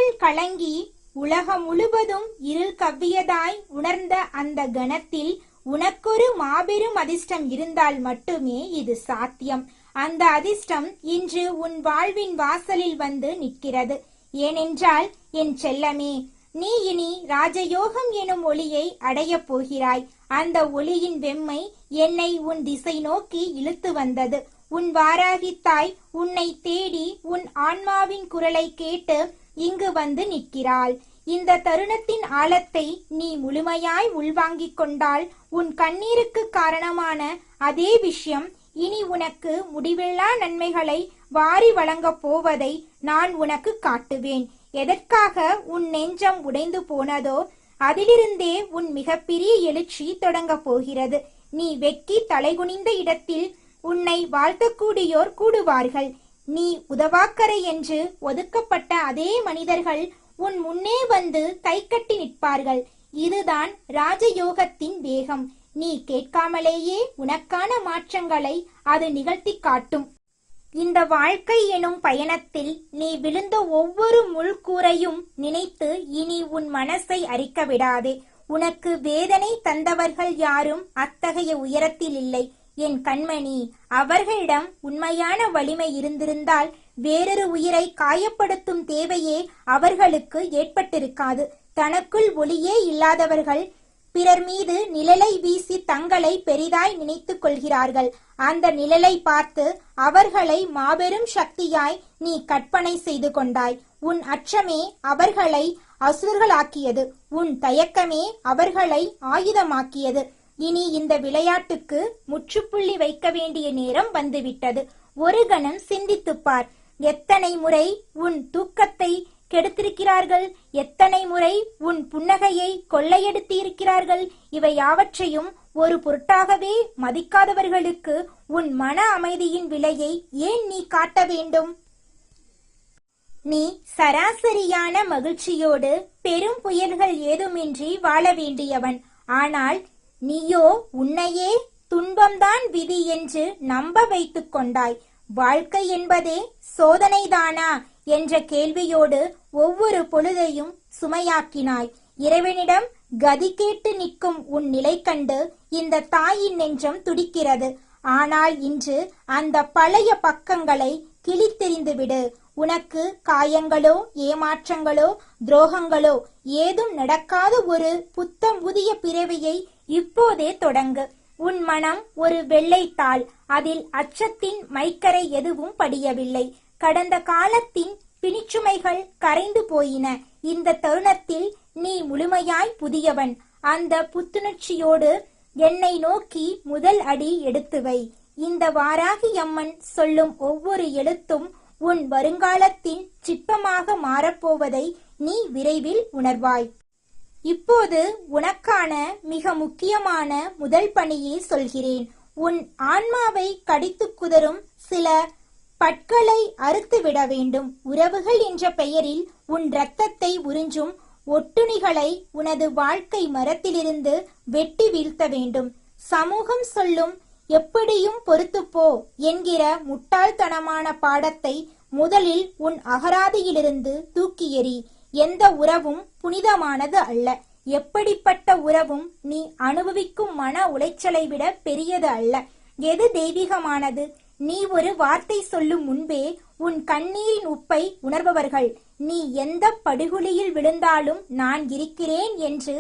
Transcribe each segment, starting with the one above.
கண்கள் கலங்கி உலகம் முழுவதும் இருள் கவ்வியதாய் உணர்ந்த அந்த கணத்தில் உனக்கொரு மாபெரும் அதிர்ஷ்டம் இருந்தால் மட்டுமே இது சாத்தியம். அந்த அதிர்ஷ்டம் இன்று உன் வாழ்வின் வாசலில் வந்து நிற்கிறது. ஏனென்றால் என் செல்லமே, நீ இனி ராஜயோகம் எனும் ஒளியை அடையப் போகிறாய். அந்த ஒளியின் வெம்மை என்னை உன் திசை நோக்கி இழுத்து வந்தது. உன் வாராகி தாய் உன்னை தேடி உன் ஆன்மாவின் குரலை கேட்டு இங்கு வந்து நிற்கிறாள். இந்த தருணத்தின் ஆழத்தை நீ முழுமையாய் உள்வாங்கிக் கொண்டால் உன் கண்ணீருக்கு காரணமான அதே விஷயம் இனி உனக்கு முடிவில்லா நன்மைகளை வாரி வழங்கப் போவதை நான் உனக்கு காட்டுவேன். எதற்காக உன் நெஞ்சம் உடைந்து போனதோ அதிலிருந்தே உன் மிகப்பெரிய எழுச்சி தொடங்கப் போகிறது. நீ வெட்கி தலைகுனிந்த இடத்தில் உன்னை வாழ்த்தக்கூடியோர் கூடுவார்கள். நீ உதவாக்கரை என்று ஒதுக்கப்பட்ட அதே மனிதர்கள் உன் முன்னே வந்து கைகட்டி நிற்பார்கள். இதுதான் ராஜயோகத்தின் வேகம். நீ கேட்காமலேயே உனக்கான மாற்றங்களை அது நிகழ்த்தி காட்டும். இந்த வாழ்க்கை எனும் பயணத்தில் நீ விழுந்த ஒவ்வொரு முள்கூரையும் நினைத்து இனி உன் மனசை அரிக்க விடாதே. உனக்கு வேதனை தந்தவர்கள் யாரும் அத்தகைய உயரத்தில் இல்லை என் கண்மணி. அவர்களிடம் உண்மையான வலிமை இருந்திருந்தால் வேறொரு உயிரை காயப்படுத்தும் தேவையே அவர்களுக்கு ஏற்பட்டிருக்காது. தனக்குள் ஒளியே இல்லாதவர்கள் பிறர் மீது நிழலை வீசி தங்களை பெரிதாய் நினைத்துக் கொள்கிறார்கள். அந்த நிழலை பார்த்து அவர்களை மாபெரும் சக்தியாய் நீ கற்பனை செய்து கொண்டாய். உன் அச்சமே அவர்களை அசுரர்களாக்கியது. உன் தயக்கமே அவர்களை ஆயுதமாக்கியது. இனி இந்த விளையாட்டுக்கு முற்றுப்புள்ளி வைக்க வேண்டிய நேரம் வந்துவிட்டது. ஒரு கணம் சிந்தித்துப் பார். எத்தனை முறை உன் தூக்கத்தை கெடுத்திருக்கிறார்கள், எத்தனை முறை உன் புன்னகையை கொள்ளையெடுத்து இருக்கிறார்கள். இவை யாவற்றையும் ஒரு பொருட்டாகவே மதிக்காதவர்களுக்கு உன் மன அமைதியின் விலையை ஏன் நீ காட்ட வேண்டும்? நீ சராசரியான மகிழ்ச்சியோடு பெரும் புயல்கள் ஏதுமின்றி வாழ வேண்டியவன். ஆனால் நீயோ உன்னையே துன்பம்தான் விதி என்று நம்ப வைத்துக் கொண்டாய். வாழ்க்கை என்பதே சோதனைதானா என்ற கேள்வியோடு ஒவ்வொரு பொழுதையும் சுமையாக்கினாய். இறைவனிடம் கதி கேட்டு நிற்கும் உன் நிலை கண்டு இந்த தாயின் நெஞ்சம் துடிக்கிறது. ஆனால் இன்று அந்த பழைய பக்கங்களை கிழித்தெறிந்துவிடு. உனக்கு காயங்களோ ஏமாற்றங்களோ துரோகங்களோ ஏதும் நடக்காத ஒரு புத்தம் புதிய பிறவியை இப்போதே தொடங்கு. உன் மனம் ஒரு வெள்ளைத்தாள். அதில் அச்சத்தின் மைக்கரை எதுவும் படியவில்லை. கடந்த காலத்தின் பிணிச்சுமைகள் கரைந்து போயின. இந்த தருணத்தில் நீ முழுமையாய் புதியவன். அந்த புத்துணர்ச்சியோடு என்னை நோக்கி முதல் அடி எடுத்து வை. இந்த வாராகி அம்மன் சொல்லும் ஒவ்வொரு எழுத்தும் உன் வருங்காலத்தின் சிற்பமாக மாறப்போவதை நீ விரைவில் உணர்வாய். இப்போது உனக்கான மிக முக்கியமான முதல் பணியை சொல்கிறேன். உன் ஆன்மாவை கடித்து குதறும் சில பற்களை அறுத்து விட வேண்டும். உறவுகள் என்ற பெயரில் உன் இரத்தத்தை உறிஞ்சும் ஒட்டுணிகளை உனது வாழ்க்கை மரத்திலிருந்து வெட்டி வீழ்த்த வேண்டும். சமூகம் சொல்லும் எப்படியும் பொறுத்துப்போ என்கிற முட்டாள்தனமான பாடத்தை முதலில் உன் அகராதியிலிருந்து தூக்கி எறி. எந்த உறவும் புனிதமானது அல்ல. எப்படிப்பட்ட உறவும் நீ அனுபவிக்கும் மன உளைச்சலை விட பெரியது அல்ல. எது தெய்வீகமானது? நீ ஒரு வார்த்தை சொல்லும் முன்பே உன் கண்ணீரின் உப்பை உணர்பவர்கள். நீ எந்த படுகுழியில் விழுந்தாலும் நான் இருக்கிறேன் என்று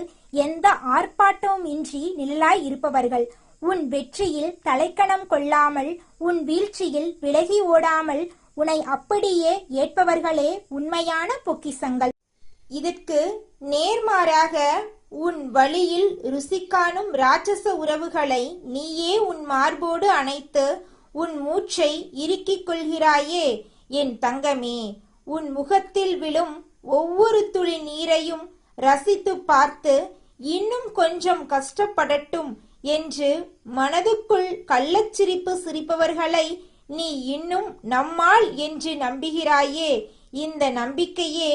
எந்த ஆர்ப்பாட்டமும் இன்றி நிழலாய் இருப்பவர்கள். உன் வெற்றியில் தலைக்கணம் கொள்ளாமல், உன் வீழ்ச்சியில் விலகி ஓடாமல் உன்னை அப்படியே ஏற்பவர்களே உண்மையான பொக்கிசங்கள். இதற்கு நேர்மாறாக உன் வழியில் ருசி காணும் ராட்சச உறவுகளை நீயே உன் மார்போடு அணைத்து உன் மூச்சை இறுக்கிக் கொள்கிறாயே என் தங்கமே. உன் முகத்தில் விழும் ஒவ்வொரு துளி நீரையும் ரசித்து பார்த்து இன்னும் கொஞ்சம் கஷ்டப்படட்டும் என்று மனதுக்குள் கள்ளச்சிரிப்பு சிரிப்பவர்களை நீ இன்னும் நம்மால் என்று நம்புகிறாயே. இந்த நம்பிக்கையே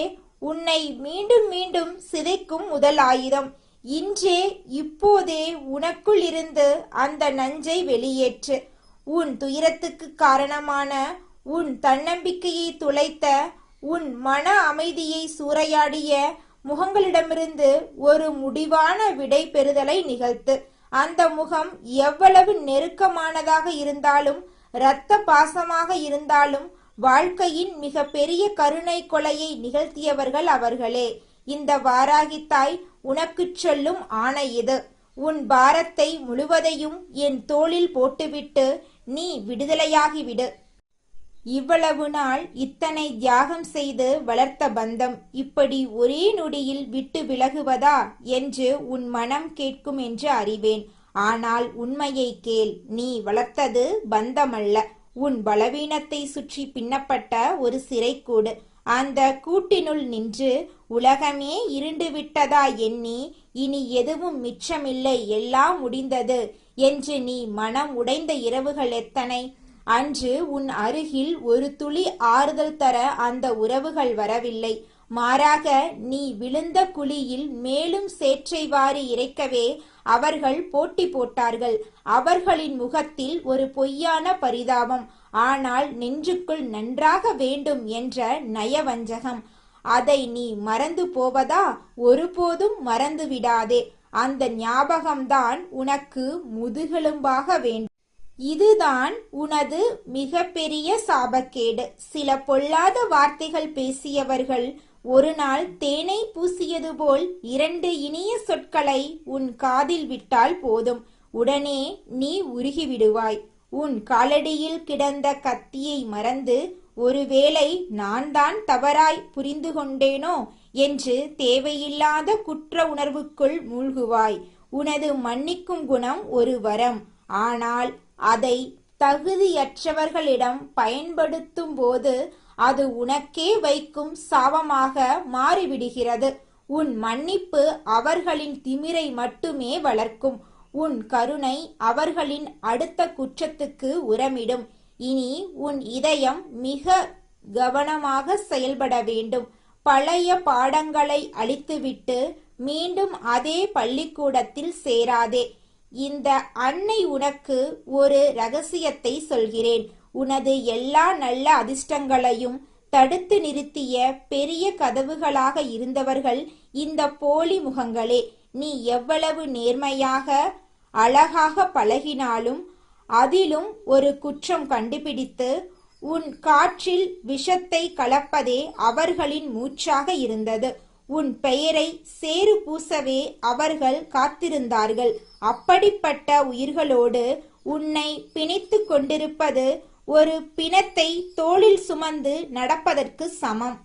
உன்னை மீண்டும் மீண்டும் சிதைக்கும் முதல் ஆயுதம். இன்றே இப்போதே உனக்குள் இருந்து அந்த நஞ்சை வெளியேற்று. உன் துயரத்துக்கு காரணமான உன் தன்னம்பிக்கையை துளைத்த உன் மன அமைதியை சூறையாடிய முகங்களிடமிருந்து ஒரு முடிவான விடை பெறுதலை நிகழ்த்து. அந்த முகம் எவ்வளவு நெருக்கமானதாக இருந்தாலும், இரத்த பாசமாக இருந்தாலும், வாழ்க்கையின் மிக பெரிய கருணை கொலையை நிகழ்த்தியவர்கள் அவர்களே. இந்த வாராகி தாய் உனக்குச் சொல்லும் ஆணை இது. உன் பாரத்தை முழுவதையும் என் தோளில் போட்டுவிட்டு நீ விடுதலையாகிவிடு. இவ்வளவு நாள் இத்தனை தியாகம் செய்து வளர்த்த பந்தம் இப்படி ஒரே நொடியில் விட்டு விலகுவதா என்று உன் மனம் கேட்கும் என்று அறிவேன். ஆனால் உண்மையை கேள், நீ வளர்த்தது பந்தமல்ல, உன் பலவீனத்தை சுற்றி பின்னப்பட்ட ஒரு சிறைக்கூடு. அந்த கூட்டினுள் நின்று உலகமே இருண்டு விட்டதா எண்ணி இனி எதுவும் மிச்சமில்லை, எல்லாம் முடிந்தது என்று நீ மனம் உடைந்த இரவுகள் எத்தனை! அன்று உன் அருகில் ஒரு துளி ஆறுதல் தர அந்த உறவுகள் வரவில்லை. மாறாக நீ விழுந்த குழியில் மேலும் சேற்றை வாரி இறைக்கவே அவர்கள் போட்டி போட்டார்கள். அவர்களின் முகத்தில் ஒரு பொய்யான பரிதாபம், ஆனால் நெஞ்சுக்குள் நன்றாக வேண்டும் என்ற நயவஞ்சகம். அதை நீ மறந்து போவதா? ஒருபோதும் மறந்து விடாதே. அந்த ஞாபகம்தான் உனக்கு முதுகெலும்பாக வேண்டும். இதுதான் உனது மிக பெரிய சாபக்கேடு. சில பொல்லாத வார்த்தைகள் பேசியவர்கள் ஒரு நாள் தேனை பூசியது போல் 2 இனிய சொற்களை உன் காதில் விட்டால் போதும், உடனே நீ உருகிவிடுவாய். உன் காலடியில் கிடந்த கத்தியை மறந்து, ஒருவேளை நான் தான் தவறாய் புரிந்து கொண்டேனோ என்று தேவையில்லாத குற்ற உணர்வுக்குள் மூழ்குவாய். உனது மன்னிக்கும் குணம் ஒரு வரம், ஆனால் அதை தகுதியற்றவர்களிடம் பயன்படுத்தும் போது அது உனக்கே வைக்கும் சாபமாக மாறிவிடுகிறது. உன் மன்னிப்பு அவர்களின் திமிரை மட்டுமே வளர்க்கும். உன் கருணை அவர்களின் அடுத்த குற்றத்துக்கு உரமிடும். இனி உன் இதயம் மிக கவனமாக செயல்பட வேண்டும். பழைய பாடங்களை அழித்துவிட்டு மீண்டும் அதே பள்ளிக்கூடத்தில் சேராதே. இந்த அன்னை உனக்கு ஒரு ரகசியத்தை சொல்கிறேன். உனது எல்லா நல்ல அதிர்ஷ்டங்களையும் தடுத்து நிறுத்திய பெரிய கதவுகளாக இருந்தவர்கள் இந்த போலி முகங்களே. நீ எவ்வளவு நேர்மையாக அழகாக பழகினாலும் அதிலும் ஒரு குற்றம் கண்டுபிடித்து உன் காற்றில் விஷத்தை கலப்பதே அவர்களின் மூச்சாக இருந்தது. உன் பெயரை சேறு பூசவே அவர்கள் காத்திருந்தார்கள். அப்படிப்பட்ட உயிர்களோடு உன்னை பிணைத்து கொண்டிருப்பது ஒரு பிணத்தை தோளில் சுமந்து நடப்பதற்கு சமம்.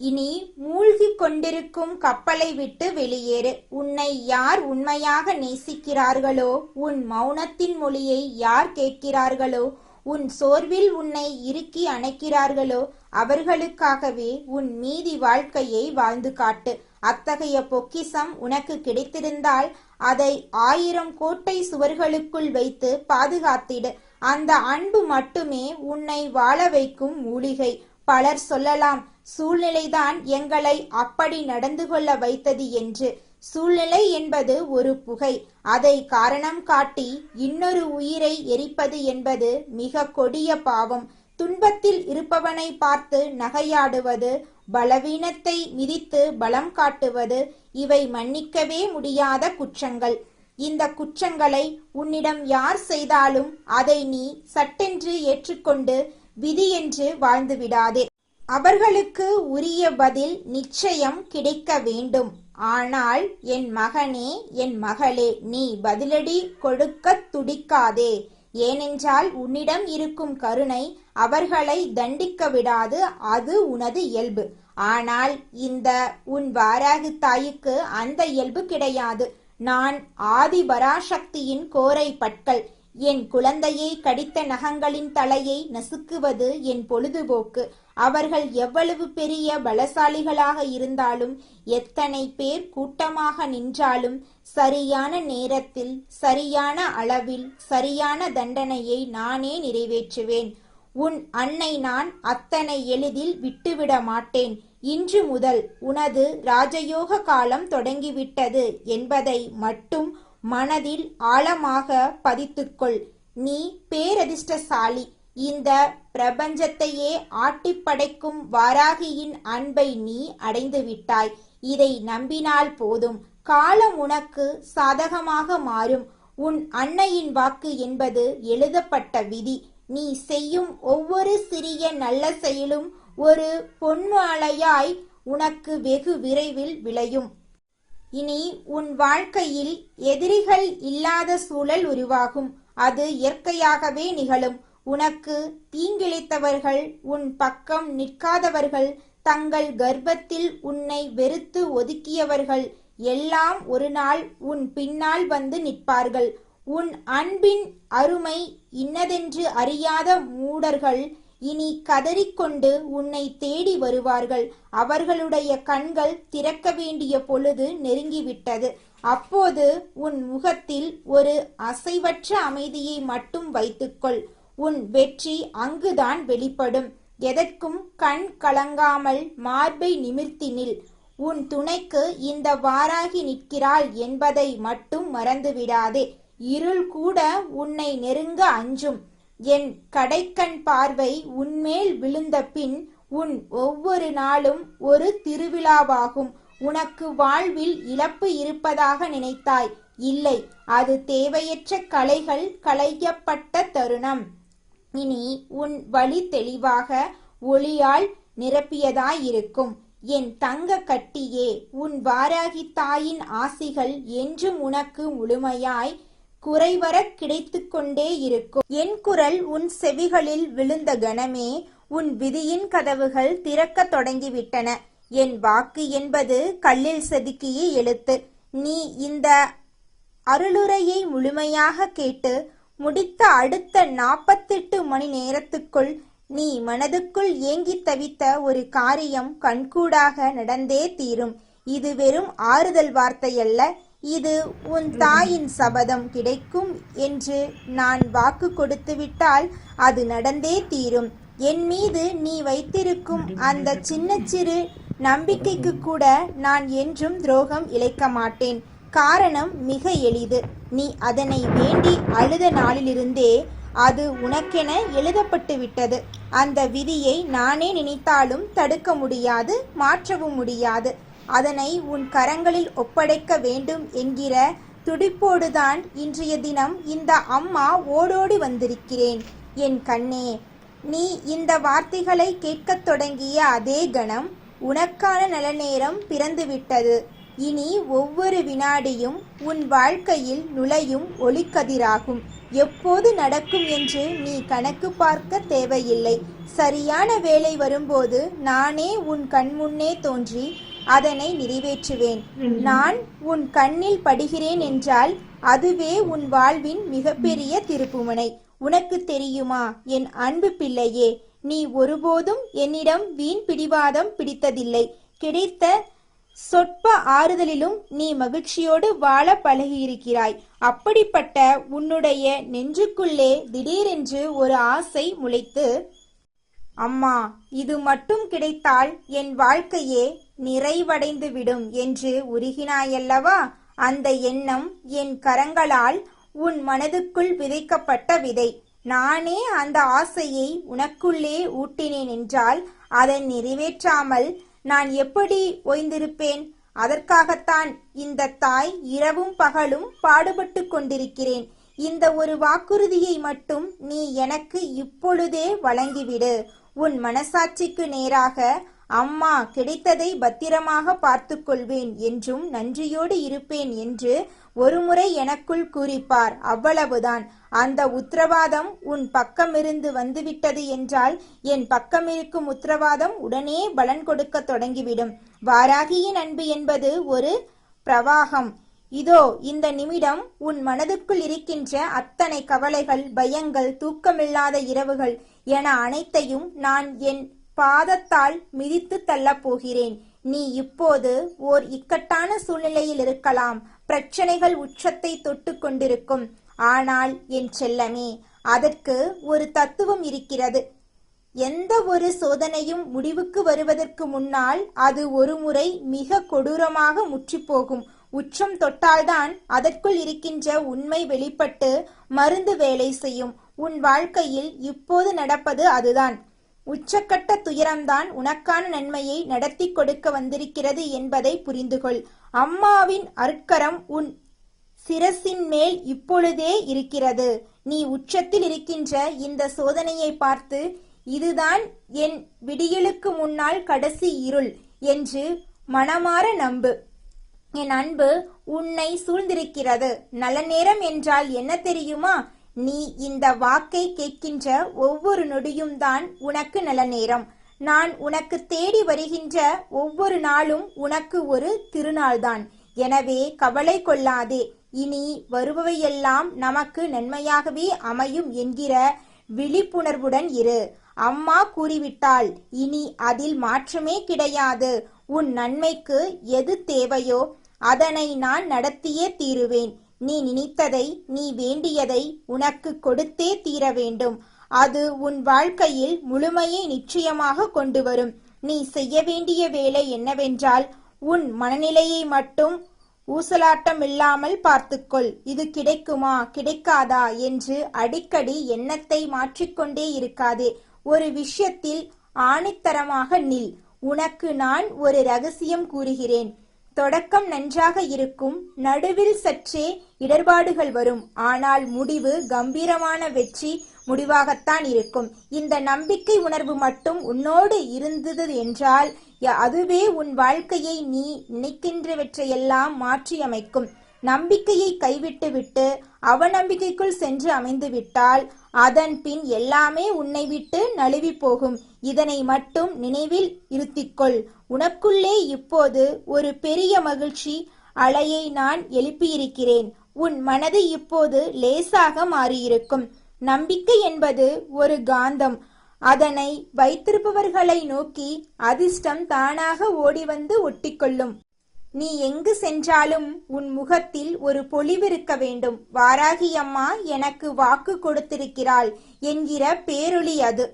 இனி மூழ்கிக் கொண்டிருக்கும் கப்பலை விட்டு வெளியேறு. உன்னை யார் உண்மையாக நேசிக்கிறார்களோ, உன் மௌனத்தின் மொழியை யார் கேட்கிறார்களோ, உன் சோர்வில் உன்னை இறுக்கி அணைக்கிறார்களோ அவர்களுக்காகவே உன் மீதி வாழ்க்கையை வாழ்ந்து காட்டு. அத்தகைய பொக்கிஷம் உனக்கு கிடைத்திருந்தால் அதை 1000 கோட்டை சுவர்களுக்குள் வைத்து பாதுகாத்திடு. அந்த அன்பு மட்டுமே உன்னை வாழ வைக்கும் மூலிகை. பலர் சொல்லலாம், சூழ்நிலைதான் எங்களை அப்படி நடந்து கொள்ள வைத்தது என்று. சூழ்நிலை என்பது ஒரு புகை. அதை காரணம் காட்டி இன்னொரு உயிரை எரிப்பது என்பது மிக கொடிய பாவம். துன்பத்தில் இருப்பவனை பார்த்து நகையாடுவது, பலவீனத்தை மிதித்து பலம் காட்டுவது, இவை மன்னிக்கவே முடியாத குற்றங்கள். இந்த குற்றங்களை உன்னிடம் யார் செய்தாலும் அதை நீ சட்டென்று ஏற்றுக்கொண்டு விதி என்று வாழ்ந்து விடாதே. அவர்களுக்கு உரிய பதில் நிச்சயம் கிடைக்க வேண்டும். ஆனால் என் மகனே, என் மகளே, நீ பதிலடி கொடுக்க துடிக்காதே. ஏனென்றால் உன்னிடம் இருக்கும் கருணை அவர்களை தண்டிக்க விடாது. அது உனது இயல்பு. ஆனால் இந்த உன் வாராகி தாய்க்கு அந்த இயல்பு கிடையாது. நான் ஆதி பராசக்தியின் கோரை பற்கள். என் குழந்தையை கடித்த நகங்களின் தலையை நசுக்குவது என் பொழுதுபோக்கு. அவர்கள் எவ்வளவு பெரிய பலசாலிகளாக இருந்தாலும், எத்தனை பேர் கூட்டமாக நின்றாலும், சரியான நேரத்தில், சரியான அளவில், சரியான தண்டனையை நானே நிறைவேற்றுவேன். உன் அன்னை நான் அத்தனை எளிதில் விட்டுவிட மாட்டேன். இன்று முதல் உனது ராஜயோக காலம் தொடங்கிவிட்டது என்பதை மட்டும் மனதில் ஆழமாக பதித்துக்கொள். நீ பேரதிர்ஷ்டசாலி. இந்த பிரபஞ்சத்தையே ஆட்டிப்படைக்கும் வாராகியின் அன்பை நீ அடைந்து விட்டாய். இதை நம்பினால் போதும், காலம் உனக்கு சாதகமாக மாறும். உன் அன்னையின் வாக்கு என்பது எழுதப்பட்ட விதி. நீ செய்யும் ஒவ்வொரு சிறிய நல்ல செயலும் ஒரு பொன்மழையாய் உனக்கு வெகு விரைவில் விளையும். இனி உன் வாழ்க்கையில் எதிரிகள் இல்லாத சூழல் உருவாகும். அது இயற்கையாகவே நிகழும். உனக்கு தீங்கிழைத்தவர்கள், உன் பக்கம் நிற்காதவர்கள், தங்கள் கர்ப்பத்தில் உன்னை வெறுத்து ஒதுக்கியவர்கள் எல்லாம் ஒரு நாள் உன் பின்னால் வந்து நிற்பார்கள். உன் அன்பின் அருமை இன்னதென்று அறியாத மூடர்கள் இனி கதறிக்கொண்டு உன்னை தேடி வருவார்கள். அவர்களுடைய கண்கள் திறக்க வேண்டிய பொழுது நெருங்கிவிட்டது. அப்போது உன் முகத்தில் ஒரு அசைவற்ற அமைதியை மட்டும் வைத்துக்கொள். உன் வெற்றி அங்குதான் வெளிப்படும். எதற்கும் கண் கலங்காமல் மார்பை நிமிர்த்தி நில். உன் துணைக்கு இந்த வாராகி நிற்கிறாள் என்பதை மட்டும் மறந்துவிடாதே. இருள் கூட உன்னை நெருங்க அஞ்சும். என் கடைக்கண் பார்வை உன்மேல் விழுந்த பின் உன் ஒவ்வொரு நாளும் ஒரு திருவிழாவாகும். உனக்கு வாழ்வில் இழப்பு இருப்பதாக நினைத்தாய். இல்லை, அது தேவையற்ற களைகள் களையப்பட்ட தருணம். இனி உன் வழி தெளிவாக ஒளியால் நிரப்பியதாயிருக்கும். என் தங்க கட்டியே, உன் வாராகி தாயின் ஆசிகள் என்றும் உனக்கு முழுமையாய் குறைவர கிடைத்து கொண்டே இருக்கும். என் குரல் உன் செவிகளில் விழுந்த கணமே உன் விதியின் கதவுகள் திறக்க தொடங்கிவிட்டன. என் வாக்கு என்பது கல்லில் செதுக்கிய எழுத்து. நீ இந்த அருளுரையை முழுமையாக கேட்டு முடித்த அடுத்த 48 மணி நேரத்துக்குள் நீ மனதுக்குள் ஏங்கி தவித்த ஒரு காரியம் கண்கூடாக நடந்தே தீரும். இது வெறும் ஆறுதல் வார்த்தையல்ல, இது உன் தாயின் சபதம். கிடைக்கும் என்று நான் வாக்கு கொடுத்துவிட்டால் அது நடந்தே தீரும். என் மீது நீ வைத்திருக்கும் அந்த சிறு நம்பிக்கைக்கு கூட நான் என்றும் துரோகம் இழைக்க மாட்டேன். காரணம் மிக எளிது. நீ அதனை வேண்டி அழுத நாளிலிருந்தே அது உனக்கென எழுதப்பட்டு விட்டது. அந்த விதியை நானே நினைத்தாலும் தடுக்க முடியாது, மாற்றவும் முடியாது. அதனை உன் கரங்களில் ஒப்படைக்க வேண்டும் என்கிற துடிப்போடுதான் இன்றைய தினம் இந்த அம்மா ஓடோடி வந்திருக்கிறேன். என் கண்ணே, நீ இந்த வார்த்தைகளை கேட்கத் தொடங்கிய அதே கணம் உனக்கான நல்ல நேரம் பிறந்துவிட்டது. இனி ஒவ்வொரு வினாடியும் உன் வாழ்க்கையில் நுழையும் ஒளிக்கதிராகும். எப்போது நடக்கும் என்று நீ கணக்கு பார்க்க தேவையில்லை. சரியான வேளை வரும்போது நானே உன் கண்முன்னே தோன்றி அதனை நிறைவேற்றுவேன். நான் உன் கண்ணில் படுகிறேன் என்றால் அதுவே உன் வாழ்வின் மிகப்பெரிய திருப்புமுனை. உனக்கு தெரியுமா என் அன்பு பிள்ளையே, நீ ஒருபோதும் என்னிடம் வீண் பிடிவாதம் பிடித்ததில்லை. கிடைத்த சொற்ப ஆறுதலிலும் நீ மகிழ்ச்சியோடு வாழ பழகியிருக்கிறாய். அப்படிப்பட்ட உன்னுடைய நெஞ்சுக்குள்ளே திடீரென்று ஒரு ஆசை முளைத்து, அம்மா, இது மட்டும் கிடைத்தால் என் வாழ்க்கையே நிறைவடைந்துவிடும் என்று உருகினாயல்லவா? அந்த எண்ணம் என் கரங்களால் உன் மனதுக்குள் விதைக்கப்பட்ட விதை. நானே அந்த ஆசையை உனக்குள்ளே ஊட்டினேன் என்றால் அதை நிறைவேற்றாமல் நான் எப்படி ஓய்ந்திருப்பேன்? அதற்காகத்தான் இந்த தாய் இரவும் பகலும் பாடுபட்டு கொண்டிருக்கிறேன். இந்த ஒரு வாக்குறுதியை மட்டும் நீ எனக்கு இப்பொழுதே வழங்கிவிடு. உன் மனசாட்சிக்கு நேராக, அம்மா, கிடைத்ததை பத்திரமாக பார்த்து கொள்வேன் என்றும் நன்றியோடு இருப்பேன் என்று ஒருமுறை எனக்குள் கூறிப்பார். அவ்வளவுதான். அந்த உத்தரவாதம் உன் பக்கமிருந்து வந்துவிட்டது என்றால் என் பக்கமிருக்கும் உத்தரவாதம் உடனே பலன் கொடுக்க தொடங்கிவிடும். வாராகியின் அன்பு என்பது ஒரு பிரவாகம். இதோ இந்த நிமிடம் உன் மனதுக்குள் இருக்கின்ற அத்தனை கவலைகள், பயங்கள், தூக்கமில்லாத இரவுகள் என அனைத்தையும் நான் என் பாதத்தால் மிதித்து தள்ளப் போகிறேன். நீ இப்போது ஓர் இக்கட்டான சூழ்நிலையில் இருக்கலாம். பிரச்சனைகள் உச்சத்தை தொட்டு கொண்டிருக்கும். ஆனால் என் செல்லமே, அதற்கு ஒரு தத்துவம் இருக்கிறது. எந்த ஒரு சோதனையும் முடிவுக்கு வருவதற்கு முன்னால் அது ஒரு முறை மிக கொடூரமாக முற்றிப்போகும். உச்சம் தொட்டால்தான் அதற்குள் இருக்கின்ற உண்மை வெளிப்பட்டு மருந்து வேலை செய்யும். உன் வாழ்க்கையில் இப்போது நடப்பது அதுதான். உச்சக்கட்ட துயரம்தான் உனக்கான நன்மையை நடத்தி கொடுக்க வந்திருக்கிறது என்பதை புரிந்துகொள். அம்மாவின் அருட்கரம் உன் சிரசின் மேல் இப்பொழுதே இருக்கிறது. நீ உச்சத்தில் இருக்கின்ற இந்த சோதனையை பார்த்து, இதுதான் என் விடியலுக்கு முன்னால் கடைசி இருள் என்று மனமாற நம்பு. என் அன்பு உன்னை சூழ்ந்திருக்கிறது. நல்ல நேரம் என்றால் என்ன தெரியுமா? நீ இந்த வாக்கை கேட்கின்ற ஒவ்வொரு நொடியும் தான் உனக்கு நல்ல நேரம். நான் உனக்கு தேடி வருகின்ற ஒவ்வொரு நாளும் உனக்கு ஒரு திருநாள்தான். எனவே கவலை கொள்ளாதே. இனி வருபவையெல்லாம் நமக்கு நன்மையாகவே அமையும் என்கிற விழிப்புணர்வுடன் இரு. அம்மா கூறிவிட்டாள், இனி அதில் மாற்றமே கிடையாது. உன் நன்மைக்கு எது தேவையோ அதனை நான் நடத்தியே தீருவேன். நீ நினைத்ததை, நீ வேண்டியதை உனக்கு கொடுத்தே தீர வேண்டும். அது உன் வாழ்க்கையில் முழுமையை நிச்சயமாக கொண்டு வரும். நீ செய்ய வேண்டிய வேலை என்னவென்றால், உன் மனநிலையை மட்டும் ஊசலாட்டமில்லாமல் பார்த்துக்கொள். இது கிடைக்குமா கிடைக்காதா என்று அடிக்கடி எண்ணத்தை மாற்றிக்கொண்டே இருக்காதே. ஒரு விஷயத்தில் ஆணித்தரமாக நில். உனக்கு நான் ஒரு ரகசியம் கூறுகிறேன். தொடக்கம் நன்றாக இருக்கும், நடுவில் சற்றே இடர்பாடுகள் வரும். ஆனால் முடிவு கம்பீரமான வெற்றி முடிவாகத்தான் இருக்கும். இந்த நம்பிக்கை உணர்வு மட்டும் உன்னோடு இருந்தது என்றால் அதுவே உன் வாழ்க்கையை நீ நினைக்கின்றவற்றையெல்லாம் மாற்றியமைக்கும். நம்பிக்கையை கைவிட்டு விட்டு அவநம்பிக்கைக்குள் சென்று அமைந்து விட்டால் அதன் பின் எல்லாமே உன்னை விட்டு நழுவி போகும். இதனை மட்டும் நினைவில் இருத்திக்கொள். உனக்குள்ளே இப்போது ஒரு பெரிய மகிழ்ச்சி அலையை நான் எழுப்பியிருக்கிறேன். உன் மனது இப்போது லேசாக மாறியிருக்கும். நம்பிக்கை என்பது ஒரு காந்தம். அதனை வைத்திருப்பவர்களை நோக்கி அதிர்ஷ்டம் தானாக ஓடி வந்து ஒட்டிக்கொள்ளும். நீ எங்கு சென்றாலும் உன் முகத்தில் ஒரு பொலிவிருக்க வேண்டும். வாராகி அம்மா எனக்கு வாக்கு கொடுத்திருக்கிறாள் என்கிற பேரொளி அது.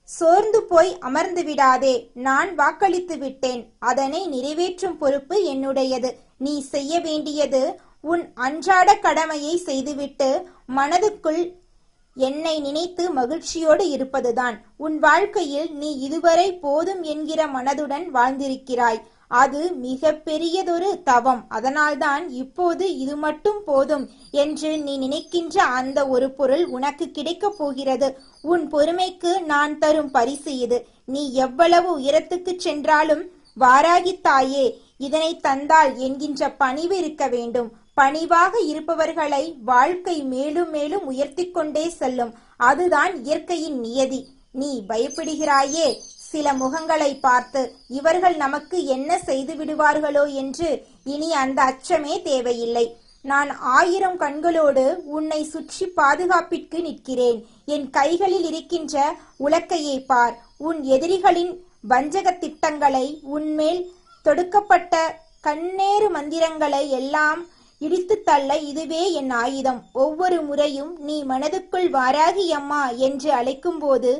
சோர்ந்து போய் அமர்ந்து விடாதே. நான் வாக்களித்து விட்டேன். அதனை நிறைவேற்றும் பொறுப்பு என்னுடையது. நீ செய்ய வேண்டியது உன் அன்றாட கடமையை செய்துவிட்டு மனதுக்குள் என்னை நினைத்து மகிழ்ச்சியோடு இருப்பதுதான். உன் வாழ்க்கையில் நீ இதுவரை போதும் என்கிற மனதுடன் வாழ்ந்திருக்கிறாய். அது மிக பெரியதொரு தவம். அதனால்தான் இப்போது இது மட்டும் போதும் என்று நீ நினைக்கின்ற அந்த ஒரு பொருள் உனக்கு கிடைக்கப் போகிறது. உன் பொறுமைக்கு நான் தரும் பரிசு இது. நீ எவ்வளவு உயரத்துக்கு சென்றாலும் வாராகி தாயே இதனை தந்தாள் என்கின்ற பணிவு இருக்க வேண்டும். பணிவாக இருப்பவர்களை வாழ்க்கை மேலும் மேலும் உயர்த்தி கொண்டே செல்லும். அதுதான் இயற்கையின் நியதி. நீ பயப்படுகிறாயே சில முகங்களை பார்த்து, இவர்கள் நமக்கு என்ன செய்து விடுவார்களோ என்று. இனி அந்த அச்சமே தேவையில்லை. நான் 1000 கண்களோடு உன்னை சுற்றி பாதுகாப்பிற்கு நிற்கிறேன். என் கைகளில் இருக்கின்ற உலக்கையை பார். உன் எதிரிகளின் வஞ்சக திட்டங்களை, உன்மேல் தொடுக்கப்பட்ட கண்ணேறு மந்திரங்களை எல்லாம் இடித்து தள்ள இதுவே என் ஆயுதம். ஒவ்வொரு முறையும் நீ மனதுக்குள் வாராகி அம்மா என்று அழைக்கும் போது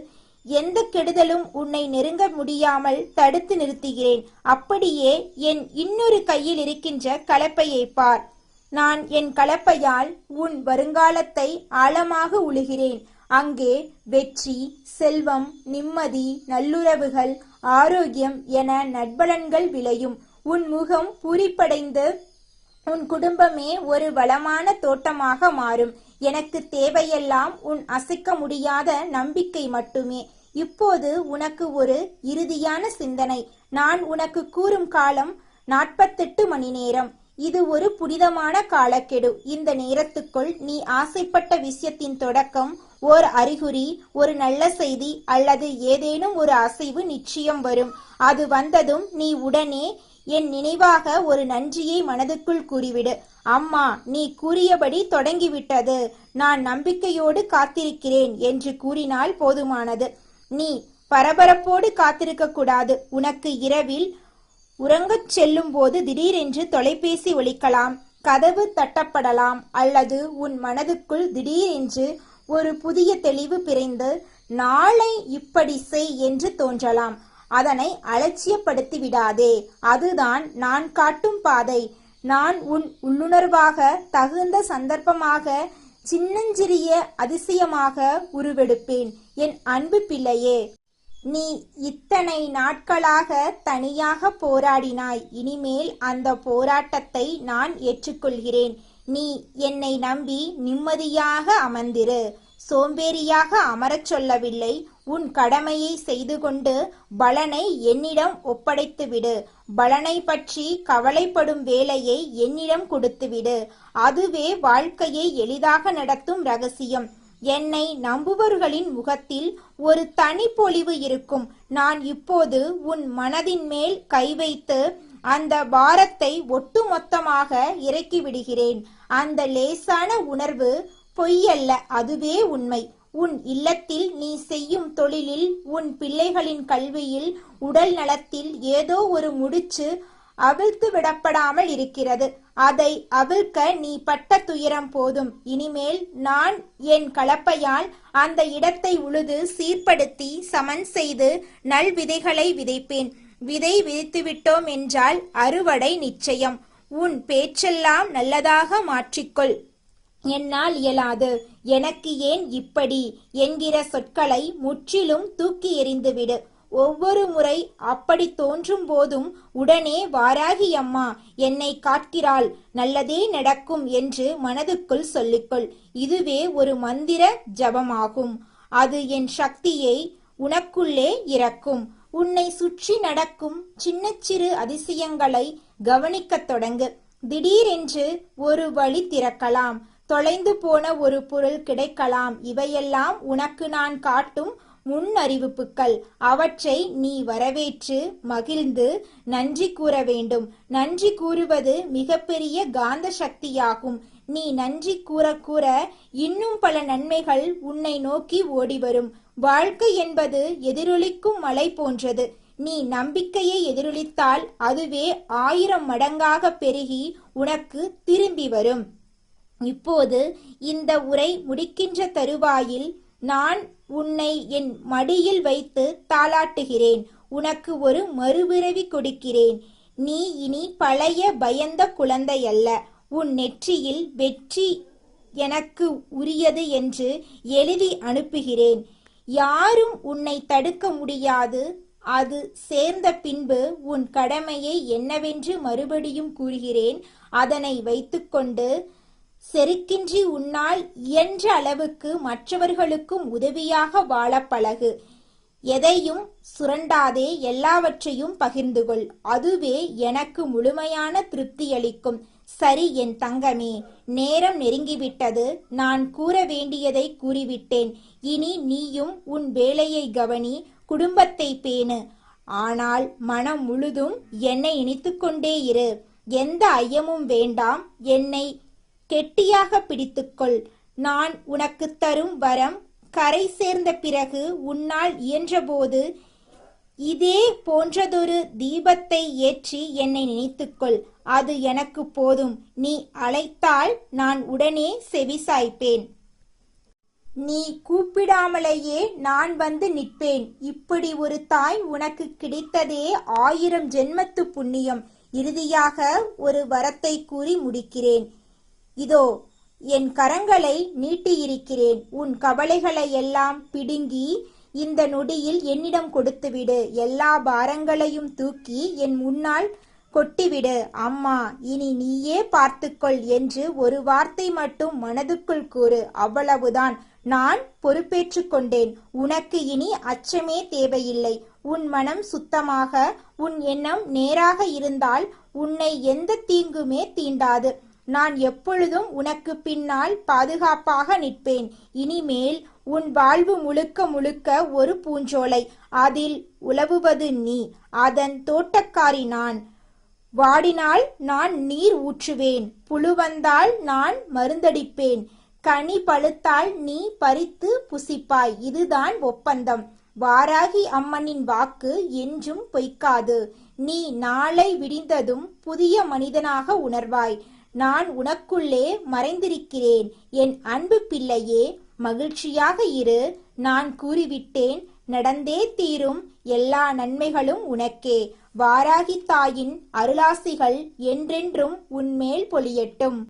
எந்த கெடுதலும் உன்னை நெருங்க முடியாமல் தடுத்து நிறுத்துகிறேன். அப்படியே என் இன்னொரு கையில் இருக்கின்ற கலப்பையை பார். நான் என் கலப்பையால் உன் வருங்காலத்தை ஆழமாக உழுகிறேன். அங்கே வெற்றி, செல்வம், நிம்மதி, நல்லுறவுகள், ஆரோக்கியம் என நட்பலன்கள் விளையும். உன் முகம் பூரிப்படைந்து உன் குடும்பமே ஒரு வளமான தோட்டமாக மாறும். எனக்கு தேவையெல்லாம் உன் அசைக்க முடியாத நம்பிக்கை மட்டுமே. இப்போது உனக்கு ஒரு இறுதியான சிந்தனை. நான் உனக்கு கூறும் காலம் 48 மணி நேரம். இது ஒரு புனிதமான காலக்கெடு. இந்த நேரத்துக்குள் நீ ஆசைப்பட்ட விஷயத்தின் தொடக்கம், ஓர் அறிகுறி, ஒரு நல்ல செய்தி அல்லது ஏதேனும் ஒரு அசைவு நிச்சயம் வரும். அது வந்ததும் நீ உடனே என் நினைவாக ஒரு நன்றியை மனதுக்குள் கூறிவிடு. அம்மா, நீ கூறியபடி தொடங்கிவிட்டது. நான் நம்பிக்கையோடு காத்திருக்கிறேன் என்று கூறினால் போதுமானது. நீ பரபரப்போடு காத்திருக்க கூடாது. உனக்கு இரவில் உறங்கச் செல்லும் போது திடீரென்று தொலைபேசி ஒலிக்கலாம், கதவு தட்டப்படலாம், அல்லது உன் மனதுக்குள் திடீரென்று ஒரு புதிய தெளிவு பிறந்து நாளை இப்படி செய் என்று தோன்றலாம். அதனை அலட்சியப்படுத்தி விடாதே. அதுதான் நான் காட்டும் பாதை. நான் உன் உள்ளுணர்வாக தகுந்த சந்தர்ப்பமாக சின்னஞ்சிறிய அதிசயமாக உருவெடுப்பேன். என் அன்பு பிள்ளையே, நீ இத்தனை நாட்களாக தனியாக போராடினாய். இனிமேல் அந்த போராட்டத்தை நான் ஏற்றுக்கொள்கிறேன். நீ என்னை நம்பி நிம்மதியாக அமர்ந்திரு. சோம்பேறியாக அமரச் சொல்லவில்லை. உன் கடமையை செய்து கொண்டு பலனை என்னிடம் ஒப்படைத்துவிடு. பலனை பற்றி கவலைப்படும் வேலையை என்னிடம் கொடுத்துவிடு. அதுவே வாழ்க்கையை எளிதாக நடத்தும் ரகசியம். என்னை நம்புபவர்களின் முகத்தில் ஒரு தனி பொலிவு இருக்கும். நான் இப்போது உன் மனதின் மேல் கை வைத்து அந்த பாரத்தை ஒட்டுமொத்தமாக இறக்கி விடுகிறேன். அந்த லேசான உணர்வு பொய்யல்ல, அதுவே உண்மை. உன் இல்லத்தில் நீ செய்யும் தொழிலில், உன் பிள்ளைகளின் கல்வியில், உடல் நலத்தில் ஏதோ ஒரு முடிச்சு அவிழ்த்து விடப்படாமல் இருக்கிறது. அதை அவிழ்க்க நீ பட்ட துயரம் போதும். இனிமேல் நான் என் கலப்பையால் அந்த இடத்தை உழுது சீர்படுத்தி சமன் செய்து நல் விதைகளை விதைப்பேன். விதை விதைத்துவிட்டோம் என்றால் அறுவடை நிச்சயம். உன் பேச்செல்லாம் நல்லதாக மாற்றிக்கொள். என்னால் இயலாது, எனக்கு ஏன் இப்படி என்கிற சொற்களை முற்றிலும் தூக்கி எறிந்துவிடு. ஒவ்வொரு முறை அப்படி தோன்றும் போதும் உடனே வாராகி அம்மா என்னை காக்கிறாள், நல்லதே நடக்கும் என்று மனதுக்குள் சொல்லிக்கொள். இதுவே ஒரு மந்திர ஜபமாகும். அது என் சக்தியை உனக்குள்ளே இறக்கும். உன்னை சுற்றி நடக்கும் சின்ன சிறு அதிசயங்களை கவனிக்கத் தொடங்கு. திடீரென்று ஒரு வழி திறக்கலாம். தொலைந்து போன ஒரு பொருள் கிடைக்கலாம். இவையெல்லாம் உனக்கு நான் காட்டும் முன் அறிவிப்புகள். அவற்றை நீ வரவேற்று மகிழ்ந்து நன்றி கூற வேண்டும். நன்றி கூறுவது மிகப்பெரிய காந்த சக்தியாகும். நீ நன்றி கூற கூற இன்னும் பல நன்மைகள் உன்னை நோக்கி ஓடிவரும். வாழ்க்கை என்பது எதிரொலிக்கும் மலை போன்றது. நீ நம்பிக்கையை எதிரொலித்தால் அதுவே 1000 மடங்காக பெருகி உனக்கு திரும்பி வரும். இப்போது இந்த உரை முடிக்கின்ற தருவாயில் நான் உன்னை என் மடியில் வைத்து தாளாட்டுகிறேன். உனக்கு ஒரு மறுபிறவி கொடுக்கிறேன். நீ இனி பழைய பயந்த குழந்தை அல்ல. உன் நெற்றியில் வெற்றி எனக்கு உரியது என்று எழுதி அனுப்புகிறேன். யாரும் உன்னை தடுக்க முடியாது. அது சேர்ந்த பின்பு உன் கடமையை என்னவென்று மறுபடியும் கூறுகிறேன். அதனை வைத்துக்கொண்டு செருக்கின்றி உன்னால் இயன்ற அளவுக்கு மற்றவர்களுக்கும் உதவியாக வாழ பழகு. எதையும் சுரண்டாதே, எல்லாவற்றையும் பகிர்ந்து கொள். அதுவே எனக்கு முழுமையான திருப்தியளிக்கும். சரி என் தங்கமே, நேரம் நெருங்கிவிட்டது. நான் கூற வேண்டியதை கூறிவிட்டேன். இனி நீயும் உன் வேலையை கவனி, குடும்பத்தை பேணு. ஆனால் மனம் முழுதும் என்னை நினைத்துக்கொண்டே இரு. எந்த ஐயமும் வேண்டாம். என்னை கெட்டியாக பிடித்துக்கொள். நான் உனக்கு தரும் வரம் கரை சேர்ந்த பிறகு உன்னால் இயன்றபோது இதே போன்றதொரு தீபத்தை ஏற்றி என்னை நினைத்துக்கொள். அது எனக்கு போதும். நீ அழைத்தால் நான் உடனே செவிசாய்ப்பேன். நீ கூப்பிடாமலேயே நான் வந்து நிற்பேன். இப்படி ஒரு தாய் உனக்கு கிடைத்ததே 1000 ஜென்மத்து புண்ணியம். இறுதியாக ஒரு வரத்தை கூறி முடிக்கிறேன். இதோ என் கரங்களை நீட்டியிருக்கிறேன். உன் கவலைகளை எல்லாம் பிடுங்கி இந்த நொடியில் என்னிடம் கொடுத்துவிடு. எல்லா பாரங்களையும் தூக்கி என் முன்னால் கொட்டிவிடு. அம்மா, இனி நீயே பார்த்துக்கொள் என்று ஒரு வார்த்தை மட்டும் மனதுக்குள் கூறு. அவ்வளவுதான். நான் பொறுப்பேற்று கொண்டேன். உனக்கு இனி அச்சமே தேவையில்லை. உன் மனம் சுத்தமாக, உன் எண்ணம் நேராக இருந்தால் உன்னை எந்த தீங்குமே தீண்டாது. நான் எப்பொழுதும் உனக்கு பின்னால் பாதுகாப்பாக நிற்பேன். இனிமேல் உன் வாழ்வு முழுக்க முழுக்க ஒரு பூஞ்சோலை. அதில் உலவுவது நீ. அதன் தோட்டக்காரி நான். வாடினால் நான் நீர் ஊற்றுவேன். புழு வந்தால் நான் மருந்தடிப்பேன். கனி பழுத்தால் நீ பறித்து புசிப்பாய். இதுதான் ஒப்பந்தம். வாராகி அம்மனின் வாக்கு என்றும் பொய்க்காது. நீ நாளை விடிந்ததும் புதிய மனிதனாக உணர்வாய். நான் உனக்குள்ளே மறைந்திருக்கிறேன். என் அன்பு பிள்ளையே, மகிழ்ச்சியாக இரு. நான் கூறிவிட்டேன், நடந்தே தீரும். எல்லா நன்மைகளும் உனக்கே. வாராகி தாயின் அருளாசிகள் என்றென்றும் உன்மேல் பொழியட்டும்.